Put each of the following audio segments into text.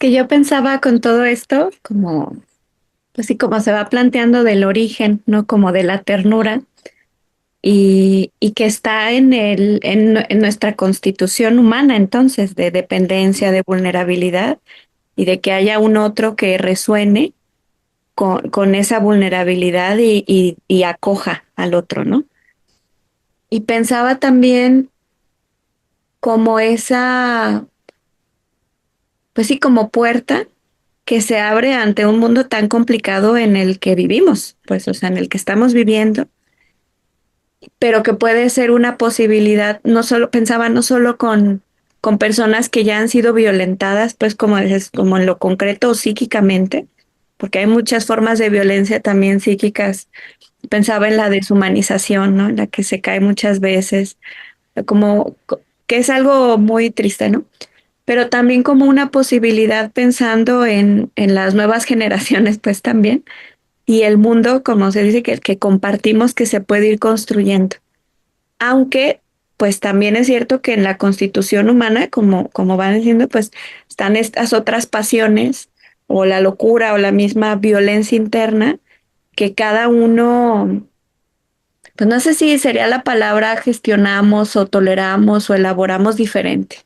que yo pensaba con todo esto, como, pues sí, como se va planteando del origen, ¿no? Como de la ternura, y que está en nuestra constitución humana, entonces, de dependencia, de vulnerabilidad, y de que haya un otro que resuene con esa vulnerabilidad y acoja al otro, ¿no? Y pensaba también como esa, pues sí, como puerta que se abre ante un mundo tan complicado en el que vivimos, pues, o sea, en el que estamos viviendo, pero que puede ser una posibilidad, no solo, pensaba no solo con personas que ya han sido violentadas, pues como dices, como en lo concreto o psíquicamente, porque hay muchas formas de violencia también psíquicas. Pensaba en la deshumanización, ¿no? En la que se cae muchas veces, como que es algo muy triste, ¿no? Pero también como una posibilidad pensando en las nuevas generaciones, pues también, y el mundo, como se dice, que compartimos, que se puede ir construyendo. Aunque, pues también es cierto que en la constitución humana, como van diciendo, pues están estas otras pasiones, o la locura, o la misma violencia interna, que cada uno, pues no sé si sería la palabra gestionamos o toleramos o elaboramos diferente.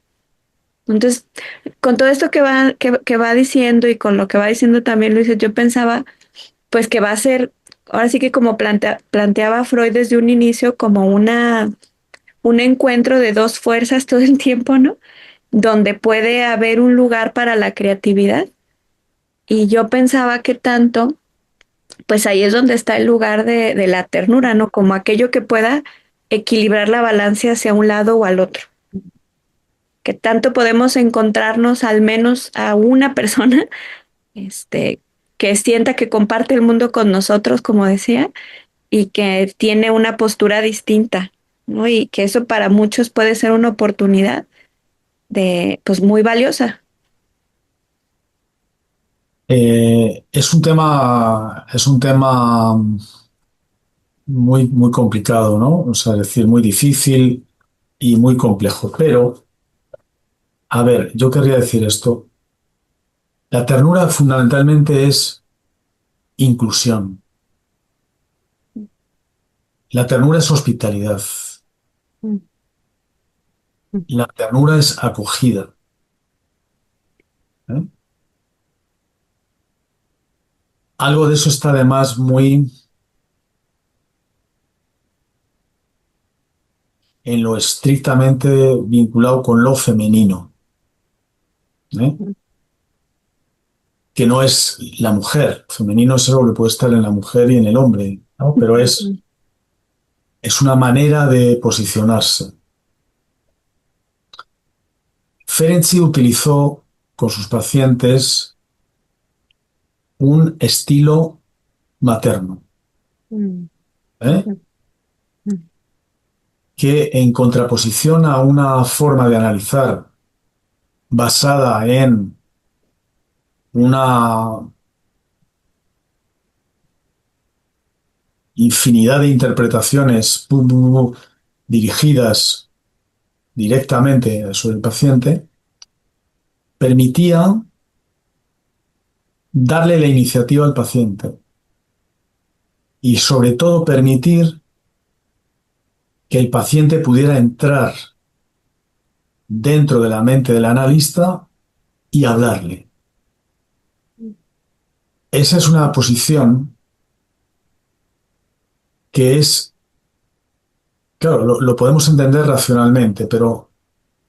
Entonces, con todo esto que va diciendo y con lo que va diciendo también Luis, yo pensaba pues que va a ser, ahora sí que como planteaba Freud desde un inicio, como un encuentro de dos fuerzas todo el tiempo, ¿no? Donde puede haber un lugar para la creatividad. Y yo pensaba que tanto, pues ahí es donde está el lugar de la ternura, ¿no? Como aquello que pueda equilibrar la balanza hacia un lado o al otro. Que tanto podemos encontrarnos al menos a una persona este, que sienta que comparte el mundo con nosotros, como decía, y que tiene una postura distinta, ¿no? Y que eso para muchos puede ser una oportunidad de, pues muy valiosa. Es un tema muy, muy complicado, ¿no? O sea, es decir, muy difícil y muy complejo. Pero, a ver, yo querría decir esto. La ternura fundamentalmente es inclusión. La ternura es hospitalidad. Mm, mm, La ternura es acogida. ¿Eh? Algo de eso está además muy en lo estrictamente vinculado con lo femenino, ¿eh? mm, Que no es la mujer. Femenino es algo que puede estar en la mujer y en el hombre, ¿no? Pero mm, es una manera de posicionarse. Ferenczi utilizó con sus pacientes un estilo materno, mm, ¿eh? mm, mm, Que en contraposición a una forma de analizar basada en una infinidad de interpretaciones dirigidas directamente sobre el paciente, permitía darle la iniciativa al paciente y sobre todo permitir que el paciente pudiera entrar dentro de la mente del analista y hablarle. Esa es una posición que es, claro, lo podemos entender racionalmente, pero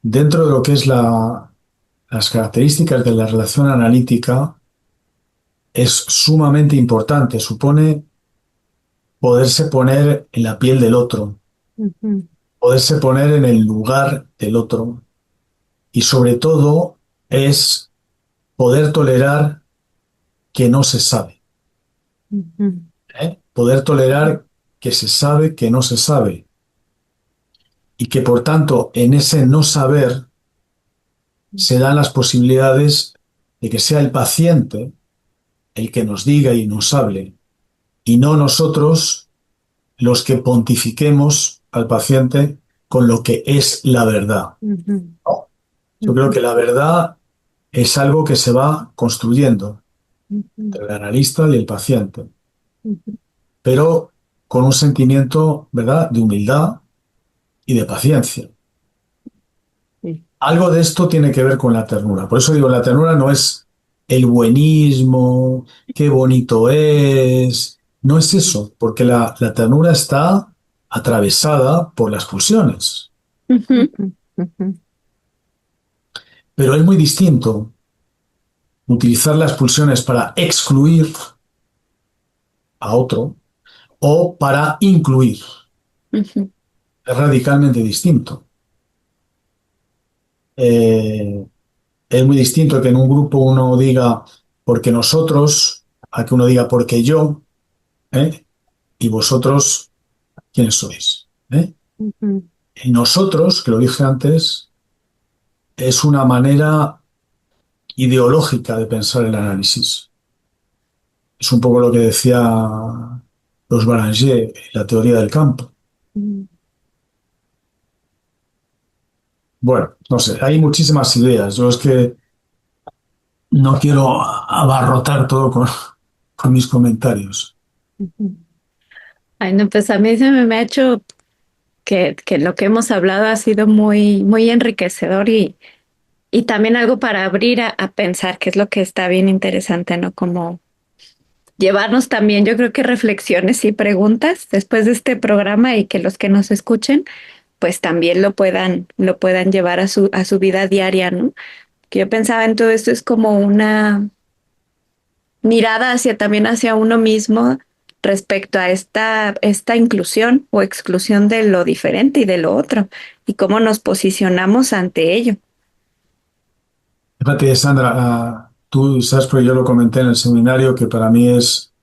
dentro de lo que es las características de la relación analítica es sumamente importante. Supone poderse poner en la piel del otro, mm, mm, poderse poner en el lugar del otro y sobre todo es poder tolerar que no se sabe, mm, mm, ¿eh? Poder tolerar que se sabe que no se sabe y que por tanto en ese no saber se dan las posibilidades de que sea el paciente el que nos diga y nos hable y no nosotros los que pontifiquemos al paciente con lo que es la verdad. mm, ¿No? Yo mm, creo mm, que la verdad es algo que se va construyendo ujú, entre el analista y el paciente, ujú. pero con un sentimiento, ¿verdad?, de humildad y de paciencia. Sí. Algo de esto tiene que ver con la ternura. Por eso digo, la ternura no es el buenismo, qué bonito es. No es eso, porque la ternura está atravesada por las pulsiones. Ujú, Ujú, ujú, Pero es muy distinto utilizar las pulsiones para excluir a otro o para incluir. ujú, Es radicalmente distinto. Eh, es muy distinto que en un grupo uno diga porque nosotros, a que uno diga porque yo, ¿eh? Y vosotros, ¿quiénes sois? ¿Eh? ujú, Y nosotros, que lo dije antes, es una manera ideológica de pensar el análisis. Es un poco lo que decía los Baranger, la teoría del campo. ujú. Bueno, no sé, hay muchísimas ideas. Yo es que no quiero abarrotar todo con mis comentarios. Ujú, Ay, no, pues a mí me ha hecho que lo que hemos hablado ha sido muy, muy enriquecedor y también algo para abrir a pensar, que es lo que está bien interesante, ¿no? Como llevarnos también, yo creo que reflexiones y preguntas después de este programa y que los que nos escuchen, pues también lo puedan llevar a su vida diaria, ¿no? Que yo pensaba en todo esto es como una mirada hacia también hacia uno mismo respecto a esta inclusión o exclusión de lo diferente y de lo otro y cómo nos posicionamos ante ello. Fíjate, Sandra, tú sabes, pero yo lo comenté en el seminario, que para mí es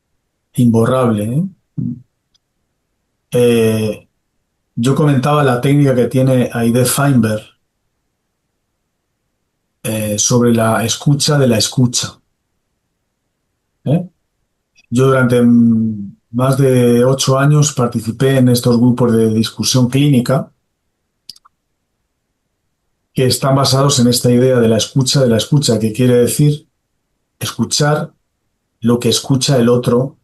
imborrable, ¿eh? Eh, yo comentaba la técnica que tiene Aide Feinberg sobre la escucha de la escucha, ¿eh? Yo durante más de 8 años participé en estos grupos de discusión clínica que están basados en esta idea de la escucha, que quiere decir escuchar lo que escucha el otro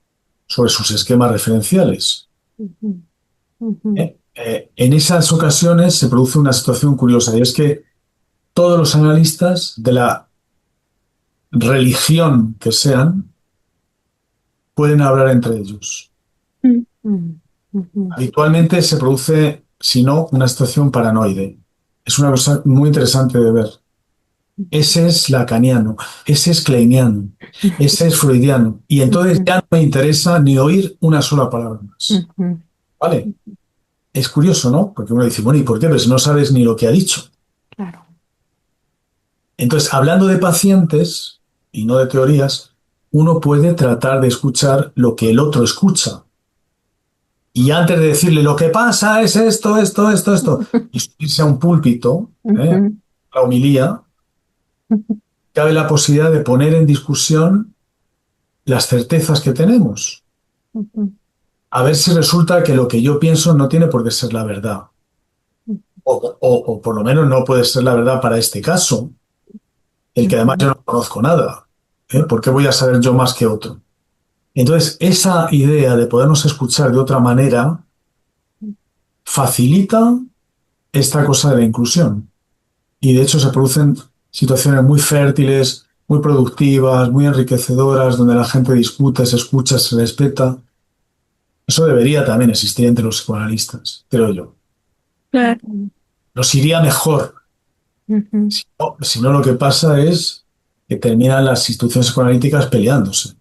sobre sus esquemas referenciales. ujú, ujú, En esas ocasiones se produce una situación curiosa y es que todos los analistas de la religión que sean pueden hablar entre ellos. Mm, ujú, ujú, Habitualmente se produce, si no, una situación paranoide. Es una cosa muy interesante de ver. Ese es lacaniano, ese es kleiniano, ese es freudiano. Y entonces ujú, ya no me interesa ni oír una sola palabra más. ujú. ¿Vale? Es curioso, ¿no? Porque uno dice, bueno, ¿y por qué? Pero si no sabes ni lo que ha dicho. Claro. Entonces, hablando de pacientes y no de teorías, uno puede tratar de escuchar lo que el otro escucha. Y antes de decirle lo que pasa es esto, y subirse a un púlpito, Ujú, la homilía, ujú, cabe la posibilidad de poner en discusión las certezas que tenemos. ujú, A ver si resulta que lo que yo pienso no tiene por qué ser la verdad. O por lo menos no puede ser la verdad para este caso, el que además yo ujú, no conozco nada. ¿Por qué voy a saber yo más que otro? Entonces, esa idea de podernos escuchar de otra manera facilita esta cosa de la inclusión. Y de hecho se producen situaciones muy fértiles, muy productivas, muy enriquecedoras, donde la gente discute, se escucha, se respeta. Eso debería también existir entre los psicoanalistas, creo yo. claro. ujú, Nos iría mejor. ujú. Si no, lo que pasa es que terminan las instituciones psicoanalíticas peleándose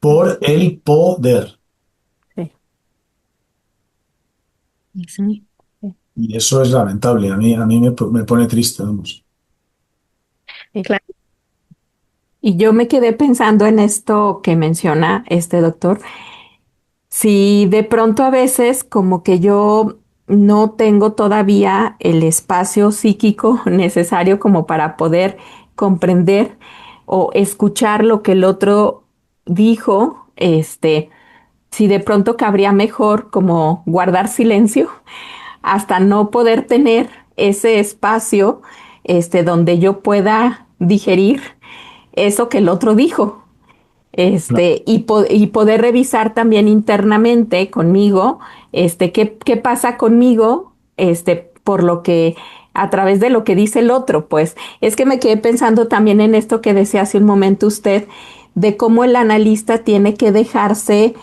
por el poder. Sí. Ujú, sí, Y eso es lamentable. A mí me pone triste, vamos. sí. Claro. Y yo me quedé pensando en esto que menciona este doctor. Si de pronto a veces como que yo no tengo todavía el espacio psíquico necesario como para poder comprender o escuchar lo que el otro dijo, si de pronto cabría mejor como guardar silencio hasta no poder tener ese espacio donde yo pueda digerir eso que el otro dijo, y poder revisar también internamente conmigo, qué pasa conmigo, por lo que, a través de lo que dice el otro, pues. Es que me quedé pensando también en esto que decía hace un momento usted, de cómo el analista tiene que dejarse,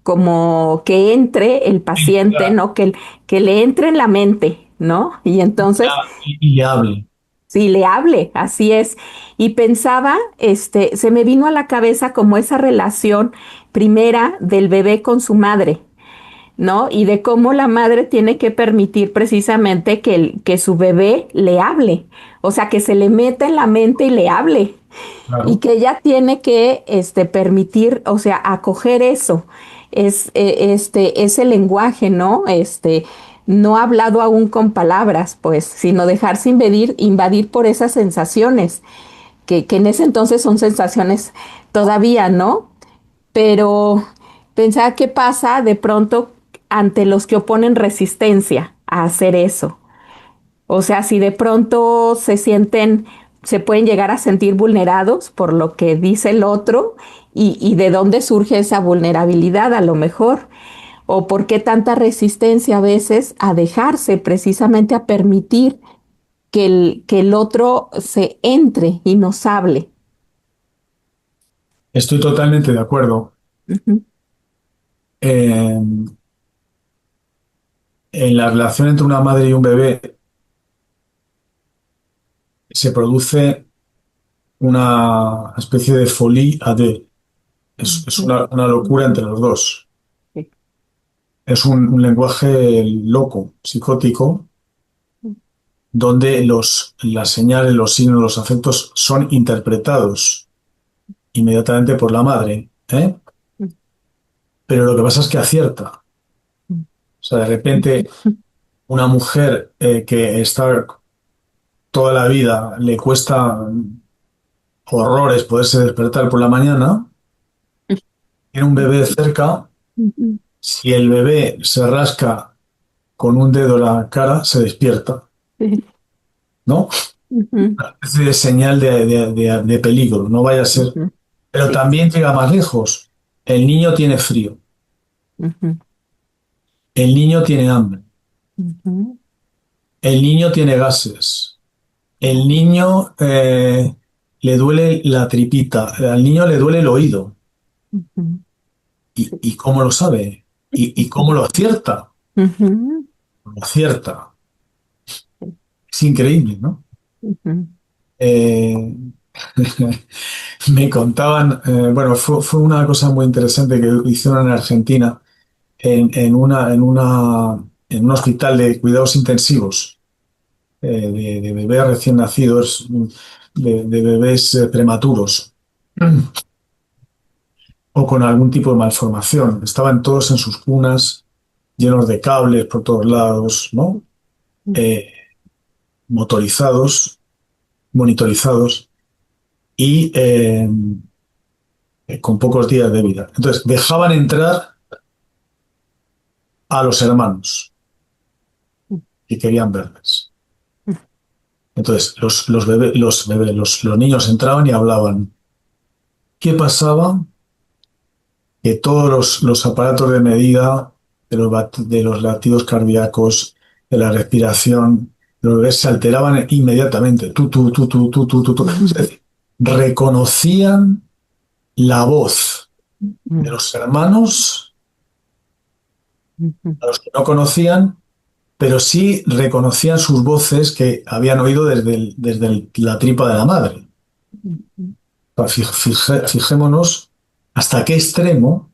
como que entre el Sí, paciente, claro. ¿no? Que le entre en la mente, ¿no? Y entonces Y le hable. sí, le hable, así es. Y pensaba, se me vino a la cabeza como esa relación primera del bebé con su madre, ¿no? Y de cómo la madre tiene que permitir precisamente que su bebé le hable, o sea, que se le meta en la mente y le hable. Y Claro. que ella tiene que, permitir, o sea, acoger eso, ese lenguaje, ¿no? No hablado aún con palabras, pues, sino dejarse invadir por esas sensaciones, que en ese entonces son sensaciones todavía, ¿no? Pero pensar qué pasa de pronto ante los que oponen resistencia a hacer eso. O sea, si de pronto se pueden llegar a sentir vulnerados por lo que dice el otro, y de dónde surge esa vulnerabilidad a lo mejor, o por qué tanta resistencia a veces a dejarse, precisamente a permitir que el otro se entre y nos hable. Estoy totalmente de acuerdo. Ujú, En, en la relación entre una madre y un bebé se produce una especie de folie à deux. Es ujú, una locura entre ujú, los dos. sí, Es un lenguaje loco, psicótico, donde las señales, los signos, los afectos son interpretados inmediatamente por la madre, ¿eh? Pero lo que pasa es que acierta. O sea, de repente una mujer que está toda la vida, le cuesta horrores poderse despertar por la mañana, tiene un bebé cerca, ujú, si el bebé se rasca con un dedo la cara, se despierta, sí, ¿no? ujú, Es de señal de peligro, no vaya a ser. ujú, Pero sí, también llega más lejos. El niño tiene frío, ujú, el niño tiene hambre, ujú, el niño tiene gases, el niño le duele la tripita, al niño le duele el oído. ujú, Y cómo lo sabe? Y cómo lo acierta? ujú, Lo acierta. Es increíble, ¿no? ujú, Eh, me contaban, bueno, fue una cosa muy interesante que hicieron en Argentina, en un hospital de cuidados intensivos, de bebés recién nacidos, de bebés prematuros o con algún tipo de malformación. Estaban todos en sus cunas, llenos de cables por todos lados, ¿no? Eh, motorizados, monitorizados y con pocos días de vida. Entonces, dejaban entrar a los hermanos que querían verles. Entonces, los niños entraban y hablaban. ¿Qué pasaba? Que todos los aparatos de medida de los latidos cardíacos, de la respiración, los bebés se alteraban inmediatamente. Tú. Es ujú, decir, reconocían la voz de ujú, los hermanos, ujú, a los que no conocían, pero sí reconocían sus voces que habían oído desde la tripa de la madre. ujú, Fijémonos hasta qué extremo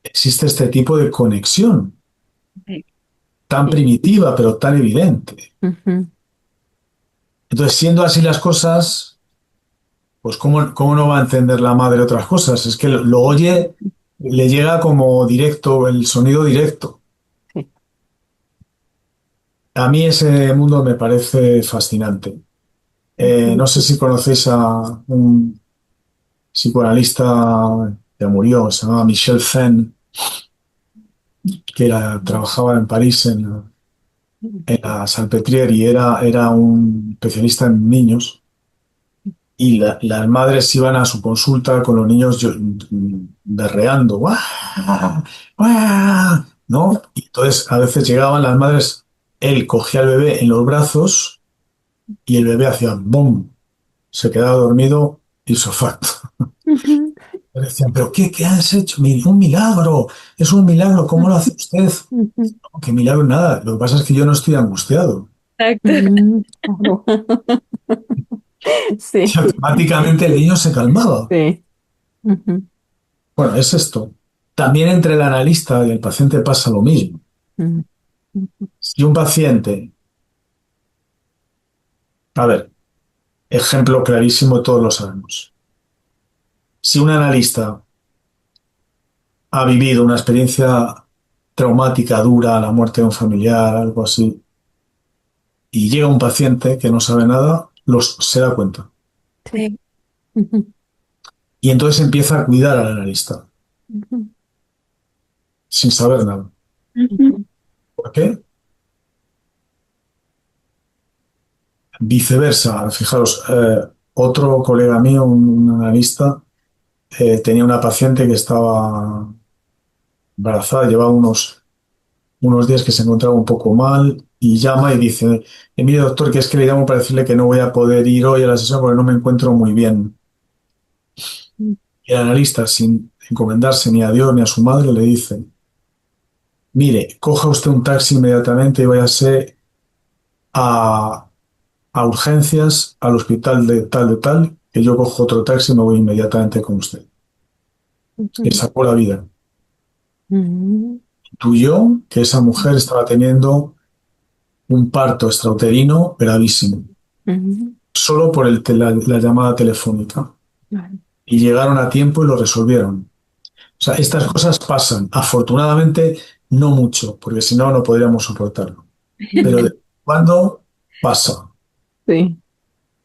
existe este tipo de conexión, tan sí, primitiva, pero tan evidente. ujú, Entonces, siendo así las cosas, pues ¿cómo no va a entender la madre otras cosas? Es que lo oye, le llega como directo, el sonido directo. sí. A mí ese mundo me parece fascinante. Ujú, No sé si conocéis a un psicoanalista que murió, se llamaba Michel Fen, que trabajaba en París. en la Salpêtrière y era un especialista en niños. Y las madres iban a su consulta con los niños berreando, ¡guau! ¡Guau! ¿No? Y entonces a veces llegaban las madres, él cogía al bebé en los brazos y el bebé hacía ¡bum! Se quedaba dormido y sofá. Ujú, Le decían, ¿pero qué has hecho? Un milagro, es un milagro, ¿cómo lo hace usted? ujú, No, qué milagro, nada. Lo que pasa es que yo no estoy angustiado. Exacto. ujú, claro. Y Sí, automáticamente el niño se calmaba. sí. Ujú, Bueno, es esto. También entre el analista y el paciente pasa lo mismo. ujú, ujú, Si un paciente, a ver, ejemplo clarísimo, todos lo sabemos. Si un analista ha vivido una experiencia traumática, dura, la muerte de un familiar, algo así, y llega un paciente que no sabe nada, se da cuenta. sí. Sí. Ujú, Y entonces empieza a cuidar al analista, ujú, sin saber nada. Ujú. ujú, ¿Por qué? Viceversa. Fijaros, otro colega mío, un analista, tenía una paciente que estaba embarazada, llevaba unos días que se encontraba un poco mal y llama y dice, mire doctor, que es que le llamo para decirle que no voy a poder ir hoy a la sesión porque no me encuentro muy bien. Y el analista, sin encomendarse ni a Dios ni a su madre, le dice, mire, coja usted un taxi inmediatamente y váyase a, a urgencias al hospital de tal, que yo cojo otro taxi y me voy inmediatamente con usted. Le ujú, sacó la vida. ujú, Intuyó que esa mujer estaba teniendo un parto extrauterino gravísimo, ujú, solo por la llamada telefónica. claro. Y llegaron a tiempo y lo resolvieron. O sea, estas cosas pasan. Afortunadamente, no mucho, porque si no, no podríamos soportarlo. Pero de cuando pasa. Sí.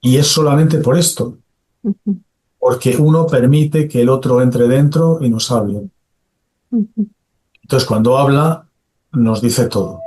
Y es solamente por esto, Ujú, porque uno permite que el otro entre dentro y nos hable. ujú, Entonces, cuando habla, nos dice todo.